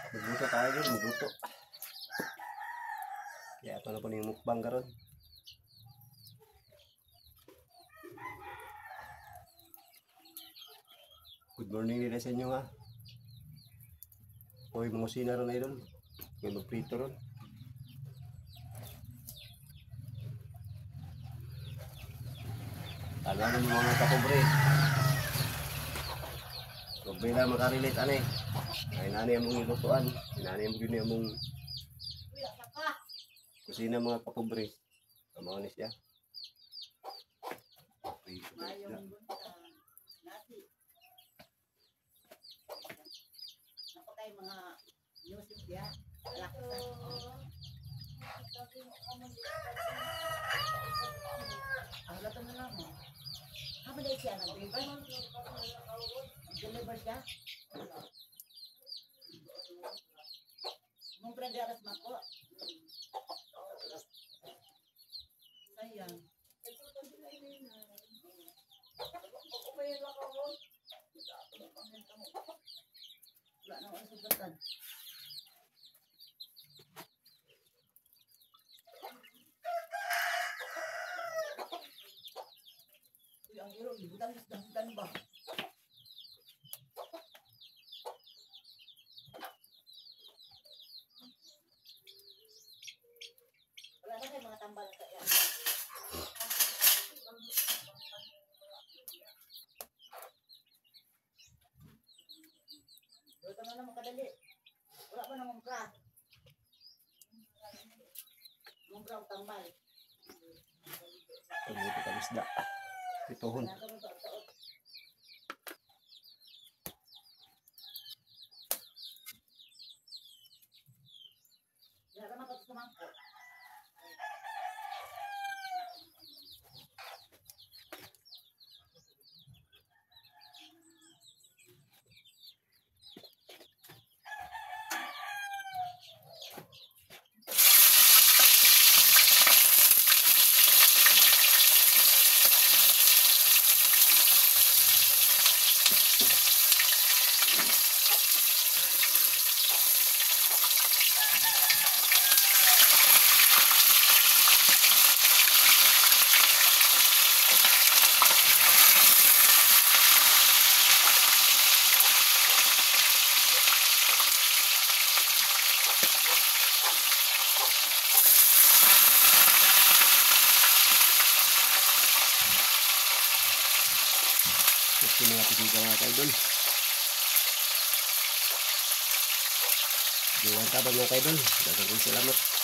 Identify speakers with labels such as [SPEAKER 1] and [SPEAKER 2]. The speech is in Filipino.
[SPEAKER 1] Magluto tayo dun, magluto. Kaya ito na po yung mukbang karon. Good morning nila sa inyo ha. Huwag mangusina ron idol. Huwag magprito ron. Tala na mga kapobre. Pobre na makarelate ane. Ay nani among ilutuan. Nani among kusina mga kapobre. Kamaw ni siya.
[SPEAKER 2] Mga music ya, laksa. Ang lato na lang mo. Apa dia siya nag-deliver? Deliver siya? Mong prederas mako. Sayang. Wala na ako subatan. Uy, ang iro, ibutang ba? Wala na kayo mga tambal ka yan. Ito na naman kadali. Wala pa namang pra. Mong pra o tambal.
[SPEAKER 1] Pagluto ka isda. Pituhon.
[SPEAKER 2] Wala naman ito sumangko.
[SPEAKER 1] Ito mga pagkika mga kaidol. Diwan ka ba mga kaidol? Dagang salamat.